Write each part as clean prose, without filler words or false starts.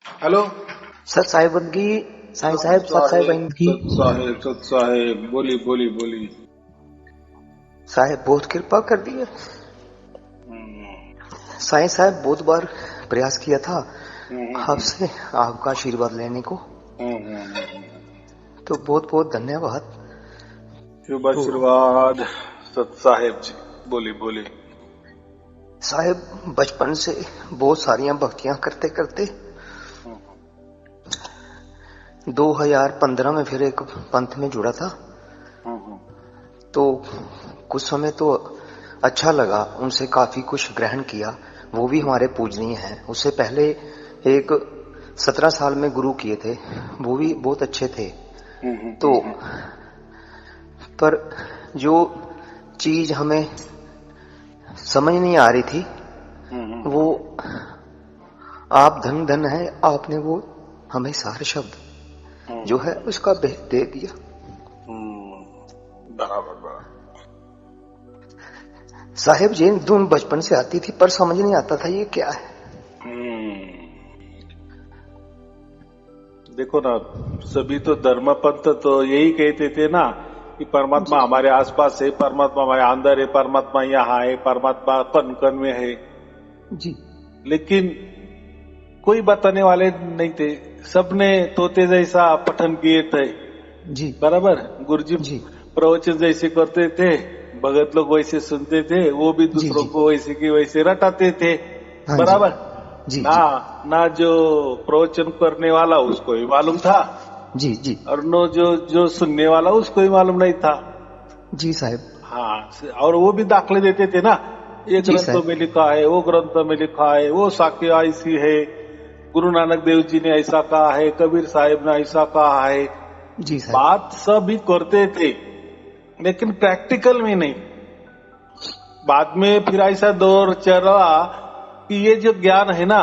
Hello. सत साहिब बंदगी। साईं साहब सत साहिब बंदगी। सत साहेब बोली बोली बोली। साहब बहुत कृपा कर दी है। हम्म, साईं साहब बहुत बार प्रयास किया था हम्म, आपसे आपका आशीर्वाद लेने को, हम्म। तो बहुत बहुत धन्यवाद। शुभ तो आशीर्वाद सत साहेब जी। बोली बोली। साहब बचपन से बहुत सारियां भक्तियां करते करते हम्म, 2015 में फिर एक पंथ में जुड़ा था। हम्म, तो कुछ समय तो अच्छा लगा, उनसे काफी कुछ ग्रहण किया। वो भी हमारे पूजनीय हैं। उससे पहले एक 17 साल में गुरु किए थे, वो भी बहुत अच्छे थे। तो पर जो चीज हमें समझ नहीं आ रही थी वो आप धन धन है, आपने वो हमें सारे शब्द जो है उसका भेद दे दिया। बराबर बराबर। साहेब जी धुन बचपन से आती थी पर समझ नहीं आता था ये क्या है। देखो ना, सभी तो धर्म पंथ तो यही कहते थे ना कि परमात्मा जी हमारे आसपास है, परमात्मा हमारे अंदर है, परमात्मा यहाँ है, परमात्मा कण कण में है। जी लेकिन कोई बताने वाले नहीं थे। सबने तोते जैसा पठन किए थे। जी बराबर। गुरुजी जी प्रवचन जैसे करते थे, भगत लोग वैसे सुनते थे, वो भी जी दूसरों जी को वैसे की वैसे रटाते थे। हाँ जी बराबर। जी ना जी ना जो प्रवचन करने वाला उसको ही मालूम था, जी जी और नो जो जो सुनने वाला उसको ही मालूम नहीं था। जी साहब हाँ, और वो भी दाखले देते थे ना, ये जी ग्रंथों साहब में लिखा है, वो ग्रंथों में लिखा है, वो साक्य ऐसी है, गुरु नानक देव जी ने ऐसा कहा है, कबीर साहिब ने ऐसा कहा है। जी साहब बात सभी करते थे लेकिन प्रैक्टिकल में नहीं। बाद में फिर ऐसा दौर चला कि ये जो ज्ञान है ना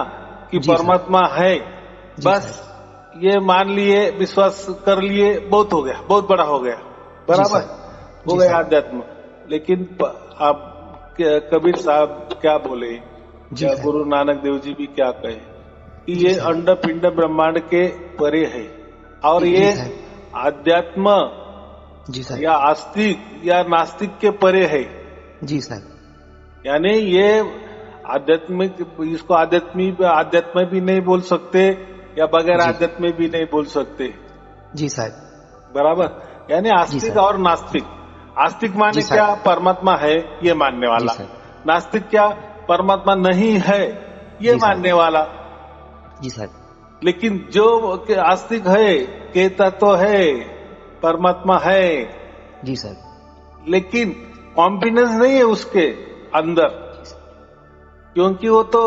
कि जी साहब परमात्मा है, जी बस साहब ये मान लिए, विश्वास कर लिए, बहुत हो गया, बहुत बड़ा हो गया। जी बराबर साहब हो जी गया साहब अध्यात्म। लेकिन आप कबीर साहब क्या बोले, जी या साहब गुरु नानक देव जी भी क्या कहे कि जी ये साहब अंड पिंड ब्रह्मांड के परे है, और जी ये साहब आध्यात्म जी साहब या आस्तिक या नास्तिक के परे है। जी साहब यानी ये आध्यात्मिक, इसको आध्यात्म भी नहीं बोल सकते, या बगैर जी आध्यात्म भी नहीं बोल सकते। जी साहब बराबर। यानी जी आस्तिक साहब और नास्तिक। आस्तिक जी माने क्या, साहब परमात्मा है ये मानने जी वाला। साहब नास्तिक क्या, परमात्मा नहीं है ये जी साहब मानने वाला। जी साहब लेकिन जो आस्तिक है, कहता तो है परमात्मा है, जी साहब लेकिन कॉन्फिडेंस नहीं है उसके अंदर, क्योंकि वो तो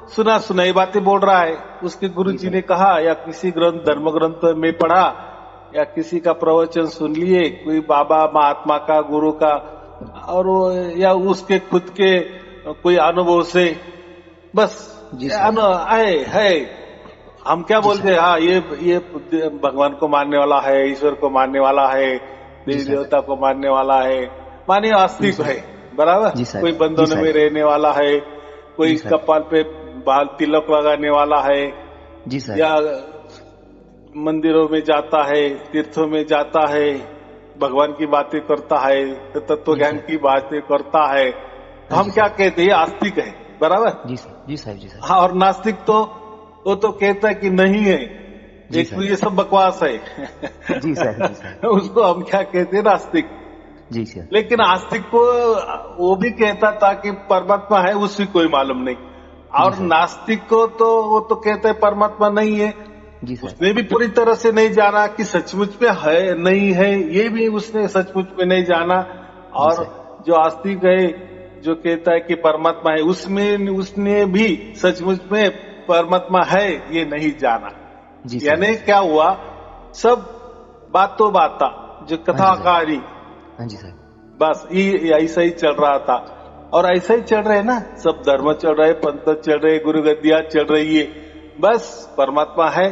सुना सुनाई बातें बोल रहा है। उसके गुरु जी जी ने साहब कहा, या किसी ग्रंथ धर्म ग्रंथ में पढ़ा, या किसी का प्रवचन सुन लिए, कोई बाबा महात्मा का, गुरु का, और या उसके खुद के कोई अनुभव से, बस जी साहब आए है। हम क्या जी बोलते साहब हैं, हाँ ये भगवान को मानने वाला है, ईश्वर को मानने वाला है, जी देवी साहब देवता को मानने वाला है, मानिए जी आस्तिक है। साहब बराबर। जी कोई साहब जी बंधन में साहब रहने वाला है, कोई जी साहब कपाल पे बाल तिलक लगाने वाला है, जी साहब या मंदिरों में जाता है, तीर्थों में जाता है, भगवान की बातें करता है, तत्व जी ज्ञान साहब की बातें करता है, तो हाँ हम जी क्या साहब कहते हैं, ये आस्तिक है। बराबर। जी साहब जी साहब जी साहब हाँ, और नास्तिक तो वो तो कहता है कि नहीं है, जी एक ये साहब सब बकवास है। जी साहब जी साहब उसको हम क्या कहते हैं, नास्तिक। जी साहब लेकिन आस्तिक को वो भी कहता था कि परमात्मा है, उसकी कोई मालूम नहीं। जी और साहब नास्तिक को तो वो तो कहता है परमात्मा नहीं है। जी साहब उसने भी पूरी तरह से नहीं जाना कि सचमुच में है नहीं है, ये भी उसने सचमुच में नहीं जाना। जी और साहब जो आस्तिक है, जो कहता है कि परमात्मा है, उसमें उसने भी सचमुच में परमात्मा है ये नहीं जाना। जी साहब यानी क्या हुआ, सब बातों बाता जो हाँ जी साहब कथाकारी, हाँ जी साहब बस ये ऐसा ही चल रहा था। और ऐसा ही चल रहे ना, सब धर्म चल रहे, पंथ चल रहे, गुरु गद्दियां चल रही है, बस परमात्मा है।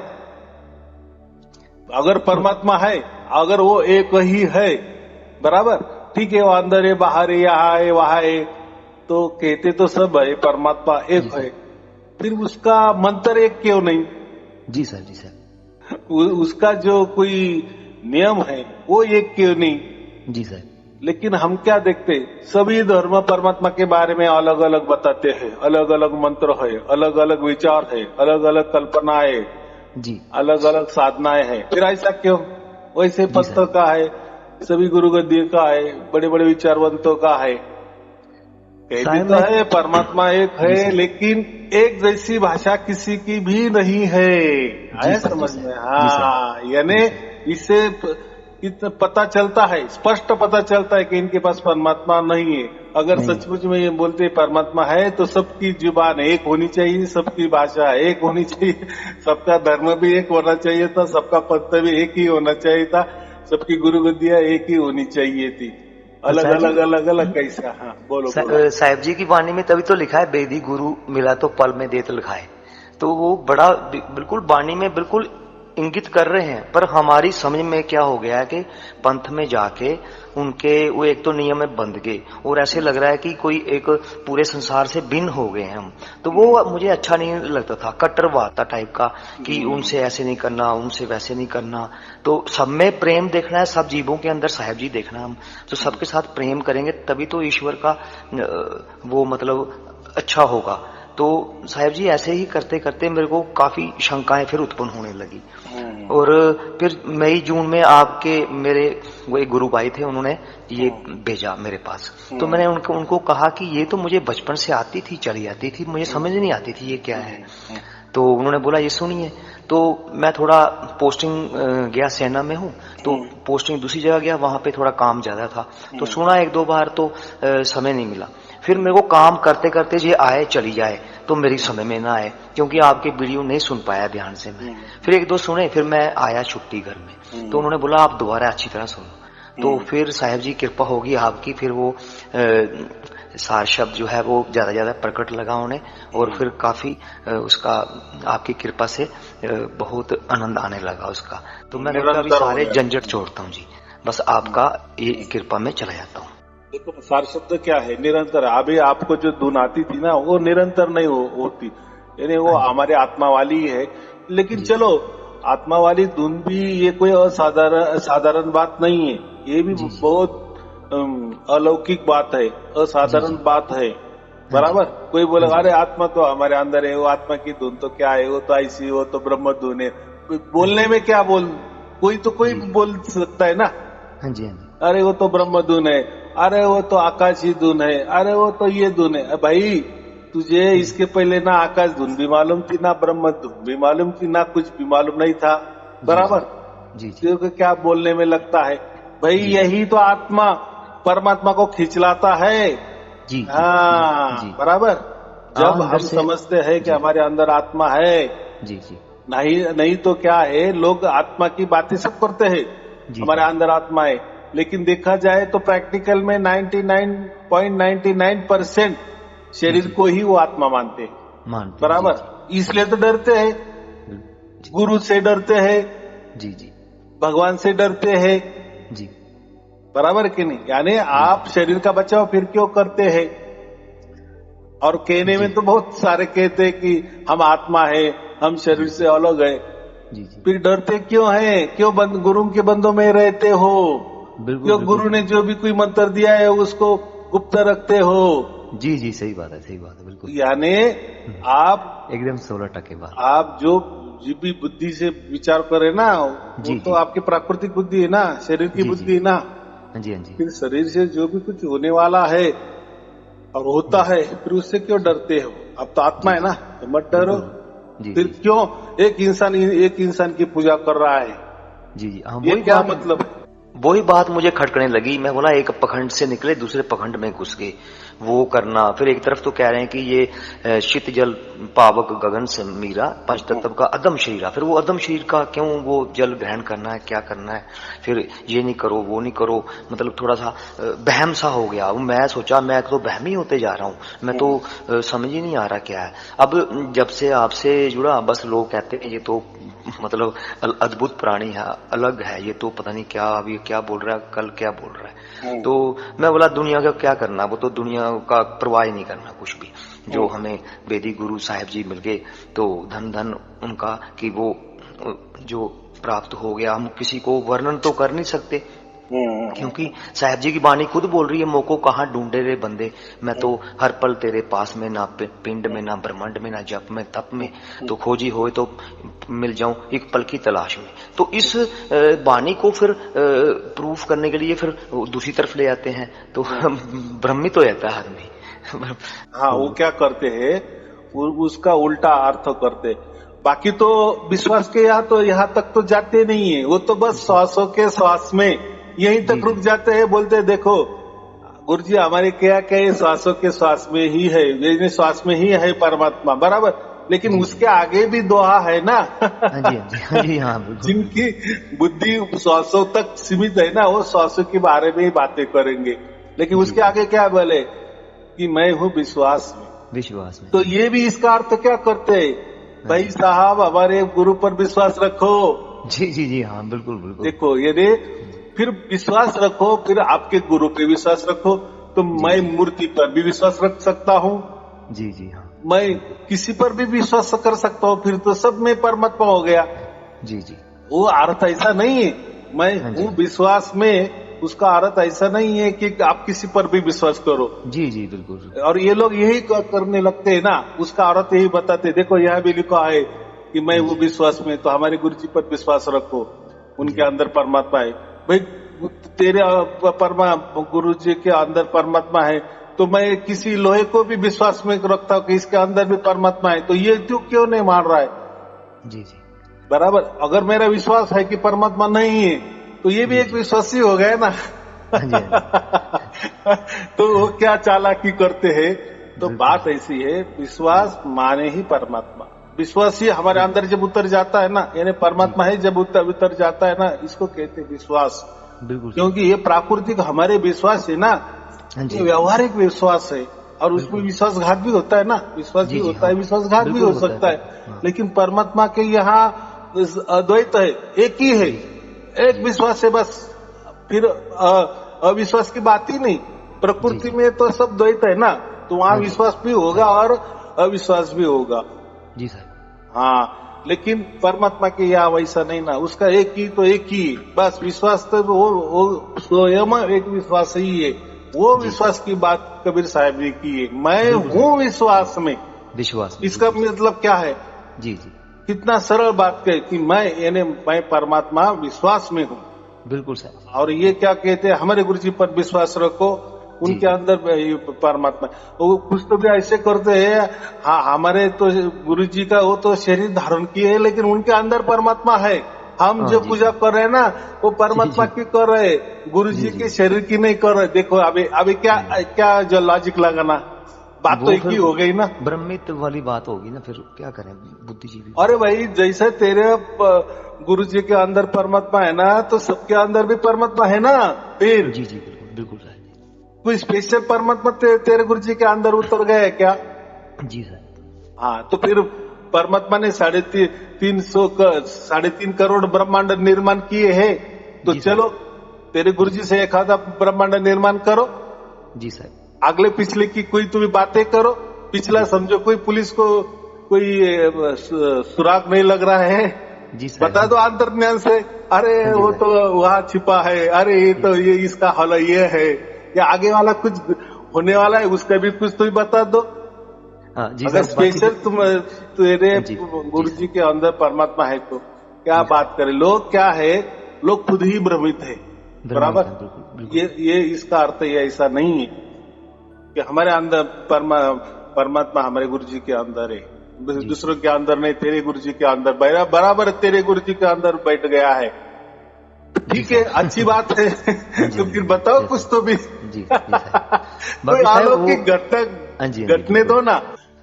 अगर तो परमात्मा है, अगर वो एक ही है, बराबर, ठीक है, वो अंदर है, बाहर है, यहाँ है, वहां है, तो कहते तो सब है परमात्मा जी एक है, साहब फिर उसका मंत्र एक क्यों नहीं। जी सर, जी सर। उसका जो कोई नियम है वो एक क्यों नहीं? जी सर। लेकिन हम क्या देखते, सभी धर्म परमात्मा के बारे में अलग अलग बताते हैं, अलग अलग मंत्र है, अलग अलग विचार है, अलग अलग कल्पनाएं, जी अलग अलग साधनाएं हैं। फिर ऐसा क्यों? वैसे जी पत्थर सर। का है, सभी गुरु गद्दी का है, बड़े बड़े विचारवंतों का है। कहती साहब तो मैं है परमात्मा एक जी है, सर। लेकिन एक जैसी भाषा किसी की भी नहीं है। जी आया सर, जी समझ में? सर, जी सर, हाँ, यानी जी सर। इससे इतना पता चलता है, स्पष्ट पता चलता है कि इनके पास परमात्मा नहीं है। अगर नहीं है। सचमुच में ये बोलते परमात्मा है तो सबकी जुबान एक होनी चाहिए, सबकी भाषा एक होनी चाहिए, सबका धर्म भी एक होना चाहिए था, सबका पंथ भी एक ही होना चाहिए था, सबकी गुरु गद्दियां एक ही होनी चाहिए थी। तो अलग साहब जी, अलग अलग अलग कैसा? हाँ, बोलो बोलो। साहिब जी की वाणी में तभी तो लिखा है, बेदी गुरु मिला तो पल में देत लिखाए। तो वो बड़ा बिल्कुल वाणी में बिल्कुल इंगित कर रहे हैं, पर हमारी समझ में क्या हो गया है कि पंथ में जाके उनके वो एक तो नियम में बंध गए, और ऐसे लग रहा है कि कोई एक पूरे संसार से भिन्न हो गए हैं हम। तो वो मुझे अच्छा नहीं लगता था, कट्टरवाद टाइप का, कि उनसे ऐसे नहीं करना, उनसे वैसे नहीं करना। तो सब में प्रेम देखना है, सब जीवों के अंदर साहेब जी देखना है हम। तो सबके साथ प्रेम करेंगे तभी तो ईश्वर का वो मतलब अच्छा होगा। तो साहेब जी ऐसे ही करते करते मेरे को काफी शंकाएं फिर उत्पन्न होने लगी। और फिर मई जून में आपके मेरे वो एक गुरु भाई थे, उन्होंने ये भेजा मेरे पास। तो मैंने उनको कहा कि ये तो मुझे बचपन से आती थी, चली आती थी, मुझे समझ नहीं आती थी ये क्या है। तो उन्होंने बोला ये सुनिए। तो मैं थोड़ा पोस्टिंग गया, सेना में हूँ, तो पोस्टिंग दूसरी जगह गया, वहां पे थोड़ा काम ज्यादा था, तो सुना एक दो बार, तो समय नहीं मिला। फिर मेरे को काम करते करते ये आए चली जाए, तो मेरी समय में ना आए, क्योंकि आपके वीडियो नहीं सुन पाया ध्यान से मैं। फिर एक दो सुने, फिर मैं आया छुट्टी घर में, तो उन्होंने बोला आप दोबारा अच्छी तरह सुनो। तो फिर साहेब जी कृपा होगी आपकी, फिर वो सार शब्द जो है वो ज्यादा प्रकट लगा उन्हें, और फिर काफी उसका आपकी कृपा से बहुत आनंद आने लगा उसका। तो मैं अभी सारे झंझट छोड़ता हूँ जी, बस आपका ये कृपा में चला जाता हूँ। देखो, सार शब्द क्या है? निरंतर। अभी आपको जो धुन आती थी ना, वो निरंतर नहीं होती, यानी वो हमारे आत्मा वाली ही है। लेकिन चलो, आत्मा वाली धुन भी ये कोई साधारण बात नहीं है, ये भी बहुत अलौकिक बात है, असाधारण बात है। बराबर। कोई बोलेगा अरे आत्मा तो हमारे अंदर है, वो आत्मा की धुन तो क्या है, वो तो ऐसी, वो तो ब्रह्म धुन है। बोलने में क्या कोई बोल सकता है ना। हाँ जी, हाँ जी। अरे वो तो ब्रह्म धुन है, अरे वो तो आकाशी धुन है, अरे वो तो ये धुन है। भाई, तुझे इसके पहले ना आकाश धुन भी मालूम थी, ना ब्रह्म धुन भी मालूम थी, ना कुछ भी मालूम नहीं था। बराबर। जी। क्योंकि क्या बोलने में लगता है भाई, यही तो आत्मा परमात्मा को खिंचलाता है। जी। हाँ, बराबर। जब हम समझते हैं कि हमारे अंदर आत्मा है, जी जी, नहीं तो क्या है, लोग आत्मा की बातें सब करते हैं, हमारे अंदर आत्मा है, लेकिन देखा जाए तो प्रैक्टिकल में 99.99% शरीर को ही वो आत्मा मानते हैं। बराबर। इसलिए तो डरते हैं, गुरु से डरते हैं, जी जी, भगवान से डरते हैं जी। बराबर कि नहीं? यानी आप शरीर का बचाव फिर क्यों करते हैं? और कहने में तो बहुत सारे कहते हैं कि हम आत्मा है, हम शरीर से अलग है, जी जी। फिर डरते क्यों है? क्यों गुरु के बंधों में रहते हो? क्यों गुरु ने जो भी कोई मंत्र दिया है उसको गुप्त रखते हो? जी जी, सही बात है, सही बात है, बिल्कुल। यानी आप एकदम 16% बात, आप जो भी बुद्धि से विचार करे ना, वो तो आपकी प्राकृतिक बुद्धि है ना, शरीर की बुद्धि है ना। हाँ जी, हाँ जी। फिर शरीर से जो भी कुछ होने वाला है और होता है, फिर उससे क्यों डरते हो? अब तो आत्मा है ना, तो मत डरो। फिर क्यों एक इंसान की पूजा कर रहा है? जी जी, ये क्या मतलब है? वही बात मुझे खटकने लगी। मैं बोला एक पखंड से निकले दूसरे पखंड में घुस गए, वो करना। फिर एक तरफ तो कह रहे हैं कि ये शीत जल पावक गगन से मीरा, पंच तत्व का अदम शरीरा। फिर वो अदम शरीर का क्यों वो जल ग्रहण करना है, क्या करना है? फिर ये नहीं करो, वो नहीं करो, मतलब थोड़ा सा बहम सा हो गया। मैं सोचा मैं तो बहमी होते जा रहा हूँ, मैं तो समझ ही नहीं आ रहा क्या है। अब जब से आपसे जुड़ा, बस लोग कहते हैं ये तो मतलब अद्भुत प्राणी है, अलग है, ये तो पता नहीं क्या अभी क्या बोल रहा है, कल क्या बोल रहा है। तो मैं बोला दुनिया का क्या करना, वो तो दुनिया का परवाह ही नहीं करना कुछ भी। जो हमें वेदी गुरु साहिब जी मिल गए तो धन धन उनका कि वो जो प्राप्त हो गया, हम किसी को वर्णन तो कर नहीं सकते, क्योंकि साहब जी की वाणी खुद बोल रही है, मोको कहाँ ढूंढे रे बंदे, मैं तो हर पल तेरे पास में, ना पिंड में, ना ब्रह्मांड में, ना जप में, तप में, तो खोजी होए तो मिल जाऊं एक पल की तलाश में। तो इस वाणी को फिर प्रूफ करने के लिए फिर दूसरी तरफ ले आते हैं, तो भ्रमित हो जाता है आदमी। हाँ, वो क्या करते हैं, उसका उल्टा अर्थ करते। बाकी तो विश्वास के यहाँ तक तो जाते नहीं है, वो तो बस श्वासों के श्वास में यहीं तक रुक जाते हैं। बोलते हैं देखो गुरु जी हमारे क्या क्या श्वासों के श्वास में ही है, ये श्वास में ही है परमात्मा, बराबर। लेकिन उसके आगे भी दोहा है ना। जिनकी बुद्धि श्वासों तक सीमित है ना, वो श्वासों के बारे में ही बातें करेंगे। लेकिन उसके आगे क्या बोले कि मैं हूँ विश्वास में। तो ये भी इसका अर्थ क्या करते हैं, भाई साहब हमारे गुरु पर विश्वास रखो। जी हाँ, बिल्कुल। देखो ये फिर विश्वास रखो, फिर आपके गुरु पे विश्वास रखो। तो मैं मूर्ति पर भी विश्वास रख सकता हूँ, जी हाँ, मैं किसी पर भी विश्वास कर सकता हूँ, फिर तो सब में परमात्मा हो गया। जी वो अर्थ ऐसा नहीं है मैं हूँ विश्वास में, उसका अर्थ ऐसा नहीं है कि आप किसी पर भी विश्वास करो। जी बिल्कुल। और ये लोग यही करने लगते हैं ना, उसका अर्थ यही बताते। देखो यहाँ भी लिखा है कि मैं वो विश्वास में, तो हमारे गुरु जी पर विश्वास रखो, उनके अंदर परमात्मा है। भाई तेरे गुरु जी के अंदर परमात्मा है, तो मैं किसी लोहे को भी विश्वास में रखता हूँ कि इसके अंदर भी परमात्मा है, तो ये क्यों नहीं मान रहा है? जी बराबर। अगर मेरा विश्वास है कि परमात्मा नहीं है, तो ये भी एक विश्वासी हो गया ना। तो वो क्या चालाकी करते हैं। तो बात ऐसी है, विश्वास माने ही परमात्मा। विश्वास ही हमारे अंदर जब उतर जाता है ना, यानी परमात्मा ही जब उतर जाता है ना, इसको कहते हैं विश्वास। बिल्कुल। क्योंकि ये प्राकृतिक हमारे विश्वास है ना, ये व्यवहारिक विश्वास है, और उसमें विश्वासघात भी होता है ना, विश्वास भी होता है, विश्वासघात भी हो सकता है। लेकिन परमात्मा के यहाँ अद्वैत है, एक ही है, एक विश्वास है बस। फिर अविश्वास की बात ही नहीं। प्रकृति में तो सब द्वैत है ना, तो वहाँ विश्वास भी होगा और अविश्वास भी होगा। जी साहब। हाँ, लेकिन परमात्मा के यहाँ वैसा नहीं ना, उसका एक ही तो एक ही बस विश्वास। तो वो स्वयं एक विश्वास ही है। वो विश्वास की बात कबीर साहब ने की है, मैं हूँ विश्वास में। इसका मतलब क्या है? जी कितना सरल बात कहे कि मैं परमात्मा विश्वास में हूँ। बिल्कुल साहब। और ये क्या कहते हैं, हमारे गुरु जी पर विश्वास रखो, उनके अंदर परमात्मा। वो कुछ तो भी ऐसे करते हैं, हाँ हमारे तो गुरु जी का वो तो शरीर धारण किए है, लेकिन उनके अंदर परमात्मा है। हम जो पूजा कर रहे हैं ना, वो परमात्मा की कर रहे, गुरु जी के शरीर की नहीं कर रहे। देखो अभी क्या जो लॉजिक लगाना, बात तो एक ही हो गई ना, ब्रह्मित वाली बात होगी ना, फिर क्या करें बुद्धिजीवी। अरे भाई जैसे तेरे गुरु जी के अंदर परमात्मा है ना, तो सबके अंदर भी परमात्मा है ना। फिर जी बिल्कुल सर। कोई स्पेशल परमात्मा तेरे गुरु जी के अंदर उतर गया है क्या? जी सर। हाँ, तो फिर परमात्मा ने 3.5 करोड़ ब्रह्मांड निर्माण किए हैं, तो चलो तेरे गुरु जी से एक आधा ब्रह्मांड निर्माण करो। जी सर। अगले पिछले की कोई तुम्हें बातें करो। पिछला समझो कोई पुलिस को कोई सुराग नहीं लग रहा है, जी सर, बता दो अंतर्ज्ञान से, अरे वो तो वहाँ छिपा है, अरे ये तो ये इसका हल ये है, या आगे वाला कुछ होने वाला है उसका भी कुछ तो बता दो। जी अगर स्पेशल तेरे गुरु जी के अंदर परमात्मा है तो क्या बात करें। लोग क्या है, लोग खुद ही भ्रमित है, बराबर। ये इसका अर्थ ये ऐसा नहीं है कि हमारे अंदर परमात्मा हमारे गुरु जी के अंदर है, दूसरों के अंदर नहीं, तेरे गुरु जी के अंदर बराबर तेरे गुरु जी के अंदर बैठ गया है। ठीक है, अच्छी बात है। तो फिर बताओ कुछ तो भी। कोई अलौकिक घटने दो ना।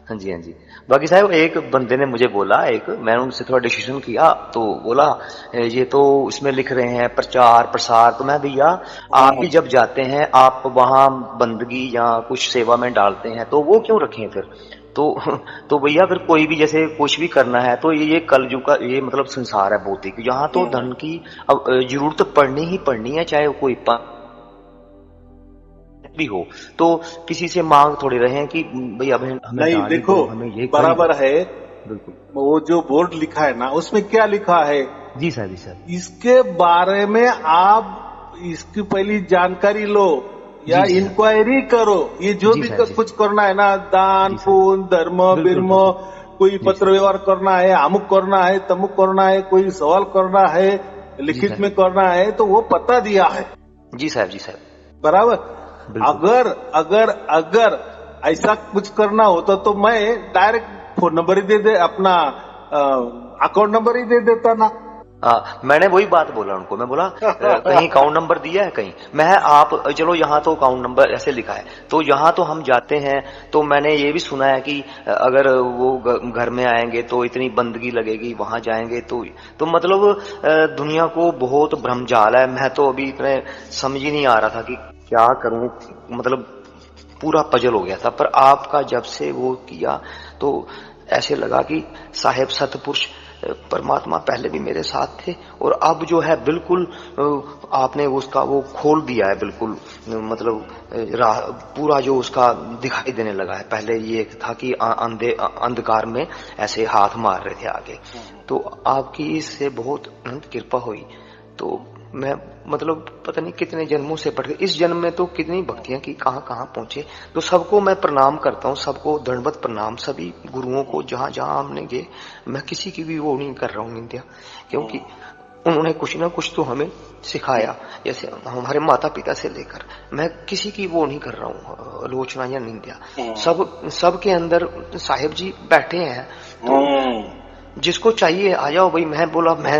हाँ जी। बाकी साहब एक बंदे ने मुझे बोला, मैंने उनसे थोड़ा डिस्कशन किया, तो बोला ये तो इसमें लिख रहे हैं प्रचार प्रसार, तो मैं भैया आप भी जब जाते हैं आप वहां बंदगी या कुछ सेवा में डालते हैं, तो वो क्यों रखें फिर? तो भैया फिर कोई भी जैसे कुछ भी करना है तो ये कलयुग का ये मतलब संसार है भौतिक, यहाँ तो धन की अब जरूरत पड़नी ही पड़नी है, चाहे वो कोई भी हो। तो किसी से मांग थोड़ी रहे हैं कि भाई अब हमें नहीं, दान ही देखो दो, हमें ये बराबर है। बिल्कुल। वो जो बोर्ड लिखा है ना, उसमें क्या लिखा है, जी सर, जी सर। इसके बारे में आप इसकी पहली जानकारी लो या जी सर। इंक्वायरी करो। ये जो जी भी सर, जी। कुछ करना है ना, दान जी सर। पुण्य धर्म बिल्कुल, बिर्म, बिल्कुल। कोई जी पत्र सर। व्यवहार करना है, अमुक करना है, तमुक करना है, कोई सवाल करना है, जी लिखित सर। में करना है, तो वो पता दिया है। जी सर, जी सर। बराबर। बिल्कुल। अगर अगर अगर ऐसा कुछ करना होता तो मैं डायरेक्ट फोन नंबर ही दे अपना अकाउंट नंबर ही दे देता ना। मैंने वही बात बोला उनको, मैं बोला कहीं अकाउंट नंबर दिया है कहीं, मैं आप चलो यहाँ तो अकाउंट नंबर ऐसे लिखा है, तो यहाँ तो हम जाते हैं तो मैंने ये भी सुना है कि अगर वो घर में आएंगे तो इतनी बंदगी लगेगी, वहां जाएंगे तो मतलब दुनिया को बहुत भ्रमजाल है। मैं तो अभी इतने समझ ही नहीं आ रहा था कि क्या करूं, मतलब पूरा पजल हो गया था। पर आपका जब से वो किया तो ऐसे लगा कि साहेब सतपुरुष परमात्मा पहले भी मेरे साथ थे और अब जो है बिल्कुल आपने उसका वो खोल दिया है बिल्कुल, मतलब पूरा जो उसका दिखाई देने लगा है। पहले ये था कि अंधकार में ऐसे हाथ मार रहे थे आगे, तो आपकी इससे बहुत अनंत कृपा हुई। तो मैं मतलब पता नहीं कितने जन्मों से पढ़ इस जन्म में तो कितनी भक्तियां की, कहां कहां पहुंचे। तो सबको मैं प्रणाम करता हूं, सबको दंडवत प्रणाम, सभी गुरुओं को जहां जहां हमने गए। मैं किसी की भी वो नहीं कर रहा हूं निंदा, क्योंकि उन्होंने कुछ ना कुछ तो हमें सिखाया, जैसे हमारे माता पिता से लेकर। मैं किसी की वो नहीं कर रहा हूँ आलोचना या निंदा। सबके अंदर साहेब जी बैठे हैं, तो जिसको चाहिए आ जाओ भाई। मैं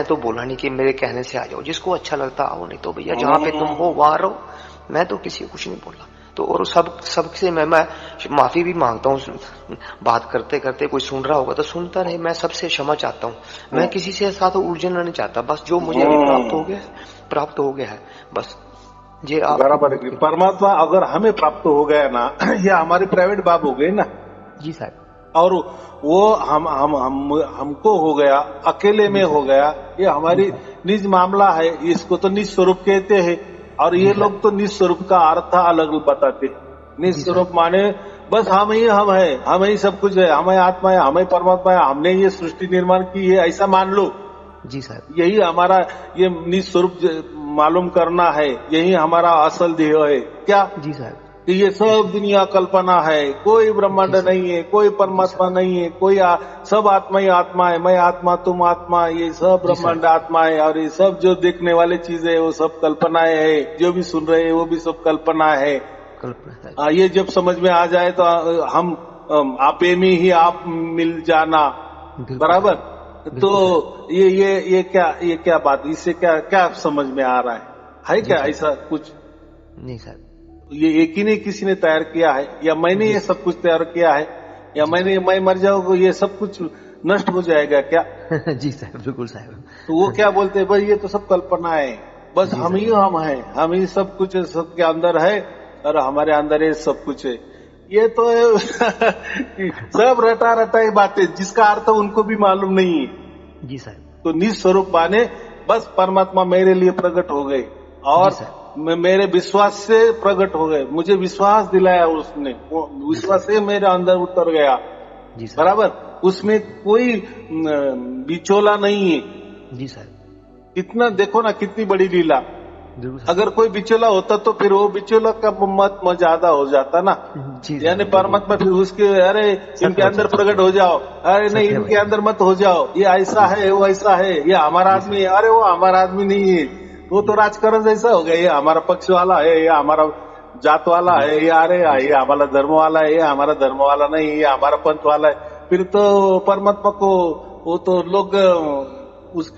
तो बोला नहीं कि मेरे कहने से आ जाओ, जिसको अच्छा लगता आओ, नहीं तो भैया जहां पे तुम हो वहां रहो। मैं तो किसी को कुछ नहीं बोला। तो और सबसे मैं माफी भी मांगता हूँ, बात करते करते कोई सुन रहा होगा तो सुनता रहे, मैं सबसे क्षमा चाहता हूँ। मैं किसी से साथ उलझना नहीं चाहता, बस जो मुझे अभी प्राप्त हो गया है बस। ये आप बराबर है। परमात्मा अगर हमें प्राप्त हो गया ना, या हमारे प्राइवेट बाप हो गए ना। जी साहब। और वो हमको हो गया, अकेले में हो गया, ये हमारी निज मामला है। इसको तो निज स्वरूप कहते हैं, और ये लोग तो निज स्वरूप का अर्थ अलग बताते। निज स्वरूप माने बस हम ही सब कुछ है, हमें आत्मा है, हमें परमात्मा है, हमने ये सृष्टि निर्माण की है, ऐसा मान लो। जी साहब। यही हमारा ये निज स्वरूप मालूम करना है, यही हमारा असल ध्येय है। क्या? जी साहब। कि ये सब दुनिया कल्पना है, कोई ब्रह्मांड नहीं है, कोई परमात्मा नहीं है, सब आत्मा ही आत्मा है। मैं आत्मा, तुम आत्मा, ये सब ब्रह्मांड आत्मा है। और ये सब जो देखने वाली चीजें है वो सब कल्पनाएं है, जो भी सुन रहे हैं वो भी सब कल्पना है। ये जब समझ में आ जाए तो हम आपे में ही आप मिल जाना। बराबर। तो ये क्या बात, इससे क्या समझ में आ रहा है क्या ऐसा कुछ? नहीं सर। ये एक ही नहीं किसी ने तैयार किया है, या मैंने ये सब कुछ तैयार किया है, या मैं मर जाऊंगा ये सब कुछ नष्ट हो जाएगा क्या? जी साहब, बिल्कुल साहब। तो वो क्या बोलते हैं, भाई ये तो सब कल्पना है, बस हम ही सब कुछ सबके अंदर है, और हमारे अंदर ये सब कुछ है। ये तो सब रटा ही बातें, जिसका अर्थ उनको भी मालूम नहीं है। जी साहब। तो निज स्वरूप माने बस परमात्मा मेरे लिए प्रकट हो गए, और मेरे विश्वास से प्रकट हो गए। मुझे विश्वास दिलाया उसने, वो विश्वास से मेरे अंदर उतर गया। बराबर। उसमें कोई बिचौला नहीं है। जी सर। कितना देखो ना, कितनी बड़ी लीला। अगर कोई बिचौला होता तो फिर वो बिचौला का मत ज्यादा हो जाता ना। यानी परमात्मा फिर उसके अरे इनके अंदर प्रकट हो जाओ, अरे नहीं इनके अंदर मत हो जाओ, ये ऐसा है वो ऐसा है, ये हमारा आदमी है, अरे वो हमारा आदमी नहीं है, वो तो राजकारण जैसा हो गया, ये हमारा पक्ष वाला है, ये हमारा जात वाला है, ये अरे ये हमारा धर्म वाला है, ये हमारा धर्म वाला नहीं, ये हमारा पंथ वाला है। फिर तो परमात्मा को वो तो लोग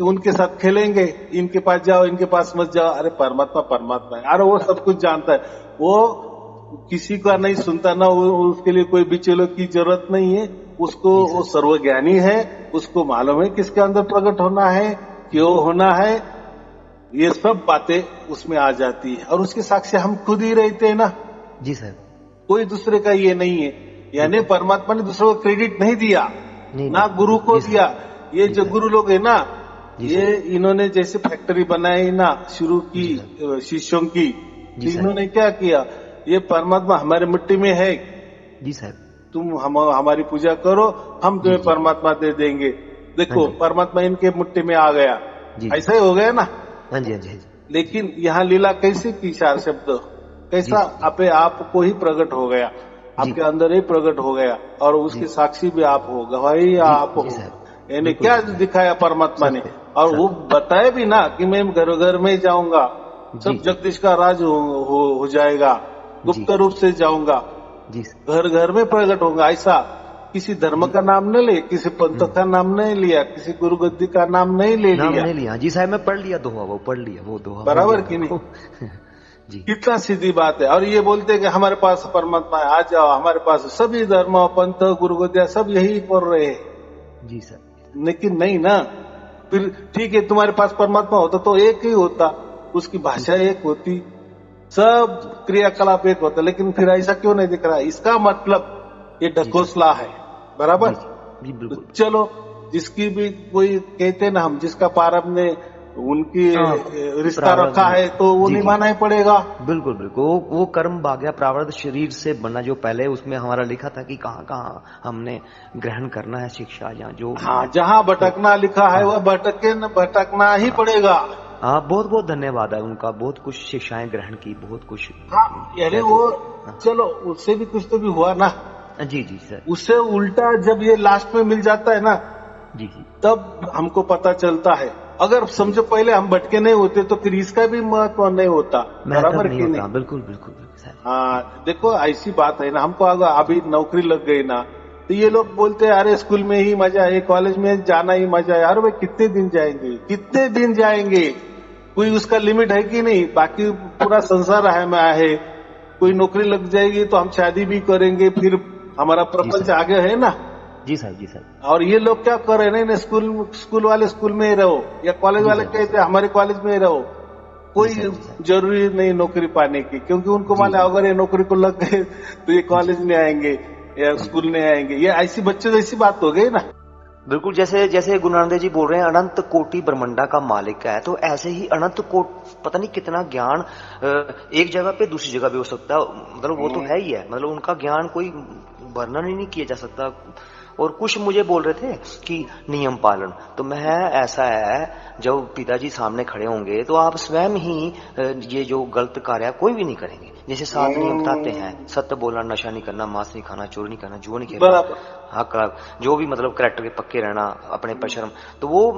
उनके साथ खेलेंगे, इनके पास जाओ इनके पास मत जाओ। अरे परमात्मा है, अरे वो सब कुछ जानता है, वो किसी का नहीं सुनता ना, उसके लिए कोई बिचौलियों की जरूरत नहीं है। उसको वो सर्वज्ञानी है, उसको मालूम है किसके अंदर प्रकट होना है, क्यों होना है, ये सब बातें उसमें आ जाती है। और उसके साक्षी हम खुद ही रहते हैं ना। जी सर। कोई दूसरे का ये नहीं है। यानी परमात्मा ने दूसरों को क्रेडिट नहीं दिया, नहीं, ना गुरु को दिया। ये जो गुरु लोग है ना, जी ये इन्होंने जैसे फैक्ट्री बनाई ना शुरू की शिष्यों की, जी सर। इन्होंने क्या किया, ये परमात्मा हमारे मिट्टी में है, जी सर। तुम हमारी पूजा करो, हम तुम्हें परमात्मा दे देंगे। देखो हाँ जी। परमात्मा इनके मुट्ठी में आ गया, जी। ऐसा ही हो गया ना। हाँ जी, हाँ जी, हाँ जी। लेकिन यहाँ लीला कैसे की, 4 शब्द कैसा अपने आप को ही प्रकट हो गया, आपके अंदर ही प्रकट हो गया, और उसके साक्षी भी आप हो, गवाही आप हो। यानी क्या दिखाया परमात्मा ने, और वो बताया भी ना कि मैं घर घर में जाऊंगा, सब जगदीश का राज हो जाएगा, गुप्त रूप से जाऊंगा, घर घर में प्रकट होगा। ऐसा किसी धर्म का नाम नहीं ले, किसी पंथ का नाम नहीं लिया, किसी गुरु गद्दी का नाम नहीं लिया। जी साहब, मैं पढ़ लिया दोहा, वो पढ़ लिया वो दोहा, बराबर की नहीं जी। कितना सीधी बात है। और ये बोलते कि हमारे पास परमात्मा है, आ जाओ हमारे पास। सभी धर्म पंथ गुरु गद्दिया सब यही कर रहे हैं जी सर। लेकिन नहीं ना। फिर ठीक है, तुम्हारे पास परमात्मा होता तो एक ही होता, उसकी भाषा एक होती, सब क्रियाकलाप एक होता, लेकिन फिर ऐसा क्यों नहीं दिख रहा। इसका मतलब ये ढकोसला है, बराबर। तो चलो, जिसकी भी कोई कहते ना हम, जिसका प्रारब्ध ने उनकी रिश्ता रखा है तो वो निभाना ही पड़ेगा। बिल्कुल बिल्कुल, वो कर्म भाग्य प्रारब्ध शरीर से बना जो पहले उसमें हमारा लिखा था कि कहाँ कहाँ हमने ग्रहण करना है शिक्षा, जो जहाँ भटकना लिखा है वह भटकना ही पड़ेगा। हाँ, बहुत बहुत धन्यवाद है उनका, बहुत कुछ शिक्षाएं ग्रहण की, बहुत कुछ। हाँ, यानी वो चलो उससे भी कुछ तो भी हुआ ना। जी जी सर। उससे उल्टा जब ये लास्ट में मिल जाता है ना, जी जी, तब हमको पता चलता है। अगर समझो पहले हम भटके नहीं होते तो फिर इसका भी महत्व नहीं होता, बराबर की नहीं। बिल्कुल बिल्कुल सर। हाँ देखो, ऐसी बात है ना, हमको अगर अभी नौकरी लग गई ना, तो ये लोग बोलते हैं अरे स्कूल में ही मजा है, कॉलेज में जाना ही मजा है। अरे भाई कितने दिन जाएंगे, कितने दिन जाएंगे, कोई उसका लिमिट है कि नहीं। बाकी पूरा संसार है, कोई नौकरी लग जाएगी तो हम शादी भी करेंगे, फिर हमारा प्रपंच आगे है ना। जी सर, जी सर। और ये लोग क्या कर रहे हैं ना, स्कूल वाले स्कूल में ही रहो, या कॉलेज वाले कहते हैं हमारे कॉलेज में ही रहो, कोई जरूरी नहीं नौकरी पाने की, क्योंकि उनको मालूम अगर ये नौकरी को लग गए तो ये कॉलेज में आएंगे या स्कूल में आएंगे। ये ऐसी बच्चे जैसी बात हो गई ना। बिल्कुल, जैसे गुरु नानक देव जी बोल रहे हैं अनंत कोटि ब्रह्मांडा का मालिक है, तो ऐसे ही अनंत पता नहीं कितना ज्ञान एक जगह पे दूसरी जगह भी हो सकता है। मतलब वो तो है ही है, मतलब उनका ज्ञान कोई वर्णन ही नहीं किया जा सकता। और कुछ मुझे बोल रहे थे कि नियम पालन, तो मैं ऐसा है जब पिताजी सामने खड़े होंगे तो आप स्वयं ही ये जो गलत कार्य कोई भी नहीं करेंगे। जैसे 7 नियम बताते हैं, सत्य बोलना, नशा नहीं करना, मांस नहीं खाना, चोरी नहीं करना, जुआ नहीं खेलना, हक, जो भी मतलब कैरेक्टर के पक्के रहना, अपने पर शर्म। तो वो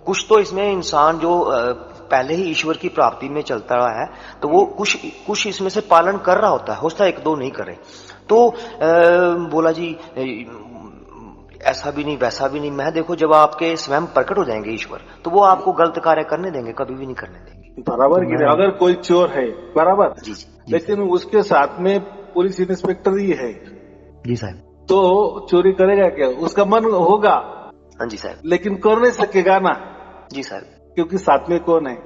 कुछ तो इसमें इंसान जो पहले ही ईश्वर की प्राप्ति में चलता रहा है, तो वो कुछ इसमें से पालन कर रहा होता है, हो सकता है 1-2 नहीं करे। तो बोला जी ऐसा भी नहीं वैसा भी नहीं। मैं देखो, जब आपके स्वयं प्रकट हो जाएंगे ईश्वर, तो वो आपको गलत कार्य करने देंगे, कभी भी नहीं करने देंगे, बराबर की। अगर कोई चोर है, बराबर जी, लेकिन उसके साथ में पुलिस इंस्पेक्टर ही है जी साहब, तो चोरी करेगा क्या? उसका मन होगा, हाँ जी साहब, लेकिन कर नहीं सकेगा ना जी साहब, क्योंकि साथ में कौन है?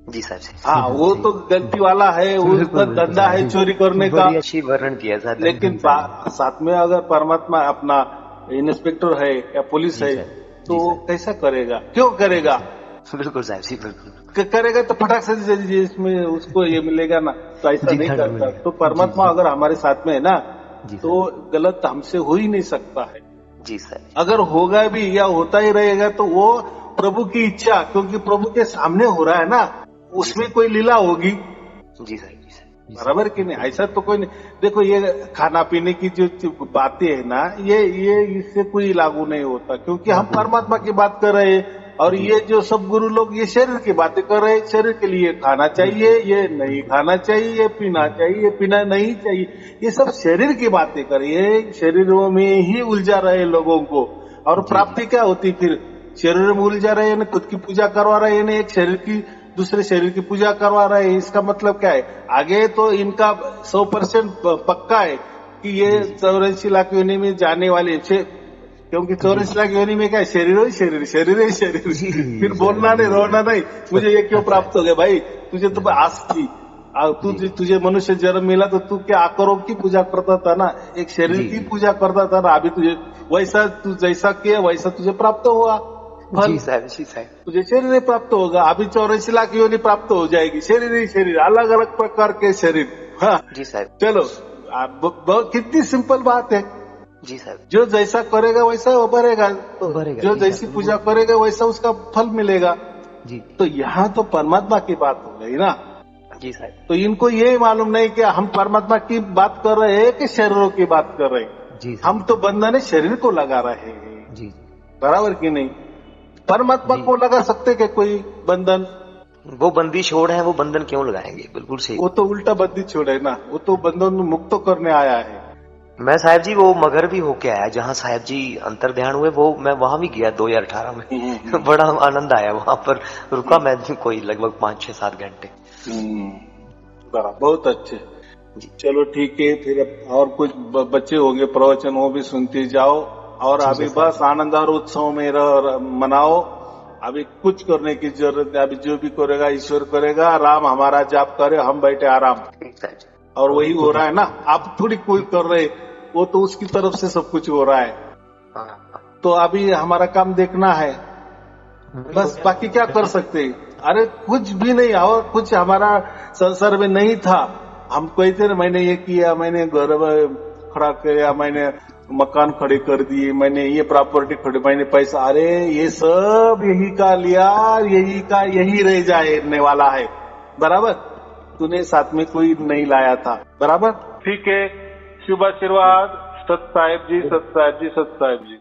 जी साहब। हाँ, वो तो गलती वाला है, उसका धंधा है चोरी करने का, अच्छी वर्णन किया सर। लेकिन साथ में अगर परमात्मा अपना इंस्पेक्टर है या पुलिस है तो वो कैसा करेगा, क्यों करेगा? बिल्कुल साहब जी, बिल्कुल करेगा तो फटाक से इसमें उसको ये मिलेगा ना, तो ऐसा नहीं करता। तो परमात्मा अगर हमारे साथ में है ना, तो गलत हमसे हो ही नहीं सकता है जी सर। अगर होगा भी या होता ही रहेगा तो वो प्रभु की इच्छा, क्योंकि प्रभु के सामने हो रहा है ना, उसमें कोई लीला होगी। जी सर, बराबर कि नहीं? ऐसा तो कोई नहीं। देखो, ये खाना पीने की जो बातें है ना, ये इससे कोई लागू नहीं होता, क्योंकि हम परमात्मा की बात कर रहे हैं। और ये जो सब गुरु लोग ये शरीर की बातें कर रहे हैं, शरीर के लिए खाना चाहिए, ये नहीं खाना चाहिए, ये पीना चाहिए, ये पीना नहीं चाहिए, ये सब शरीर की बातें कर रही है, शरीरों में ही उलझा रहे लोगों को। और प्राप्ति क्या होती फिर? शरीर में उलझा रहे हैं, खुद की पूजा करवा रहे हैं, एक शरीर की दूसरे शरीर की पूजा करवा रहे हैं। इसका मतलब क्या है? आगे तो इनका 100% पक्का है कि ये 84 लाख योनि में जाने वाले, क्योंकि 84 लाख योनि में क्या है? शरीर ही शरीर, शरीर ही शरीर। फिर बोलना नहीं, रोना नहीं, मुझे ये क्यों प्राप्त हो गया भाई? तुझे तो आस थी, तुझे मनुष्य जन्म मिला तो तू क्या आकारों की पूजा करता था ना, एक शरीर की पूजा करता था ना। अभी तुझे वैसा, तू जैसा किया वैसा तुझे प्राप्त हुआ फल। जी साहब। तुझे शरीर ही प्राप्त होगा। अभी 84 लाख योनि प्राप्त हो जाएगी, शरीर ही शरीर, अलग अलग प्रकार के शरीर। हाँ जी साहब। चलो, कितनी सिंपल बात है। जी साहब। जो जैसा करेगा वैसा वो भरेगा, जो जैसी पूजा करेगा वैसा उसका फल मिलेगा। जी। तो यहाँ तो परमात्मा की बात हो गई ना। जी साहब। तो इनको ये मालूम नहीं कि हम परमात्मा की बात कर रहे हैं कि शरीरों की बात कर रहे हैं। जी हम तो बंधन शरीर को लगा रहे हैं। जी। बराबर की नहीं? परमात्मा को लगा सकते क्या कोई बंधन? वो बंदी छोड़ है, वो बंधन क्यों लगाएंगे? बिल्कुल सही। वो तो उल्टा बंदी छोड़ है ना, वो तो बंधन मुक्त करने आया है। मैं साहब जी वो मगर भी होके आया, जहाँ साहब जी अंतर ध्यान हुए, वो मैं वहां भी गया 2018 में। बड़ा आनंद आया वहां पर, रुका मैं कोई लगभग 5-6-7 घंटे। बहुत अच्छे। चलो ठीक है, फिर और कुछ बच्चे होंगे प्रवचन, वो भी सुनते जाओ। और अभी बस आनंद और उत्सव में मनाओ। अभी कुछ करने की जरूरत है। अभी जो भी करेगा ईश्वर करेगा। राम हमारा जाप करे, हम बैठे आराम। और वही हो रहा है ना, आप थोड़ी कोई कर रहे, वो तो उसकी तरफ से सब कुछ हो रहा है। तो अभी हमारा काम देखना है बस, बाकी क्या कर सकते। अरे कुछ भी नहीं, और कुछ हमारा संसार में नहीं था। हम कहते ना, मैंने ये किया, मैंने घर खड़ा किया, मैंने मकान खड़े कर दिए, मैंने ये प्रॉपर्टी खड़ी, मैंने पैसा, अरे ये सब यही का लिया, यही का यही रह जाने वाला है। बराबर, तूने साथ में कोई नहीं लाया था। बराबर, ठीक है। शुभ आशीर्वाद। सत साहेब जी, सत साहेब जी, सत साहेब जी।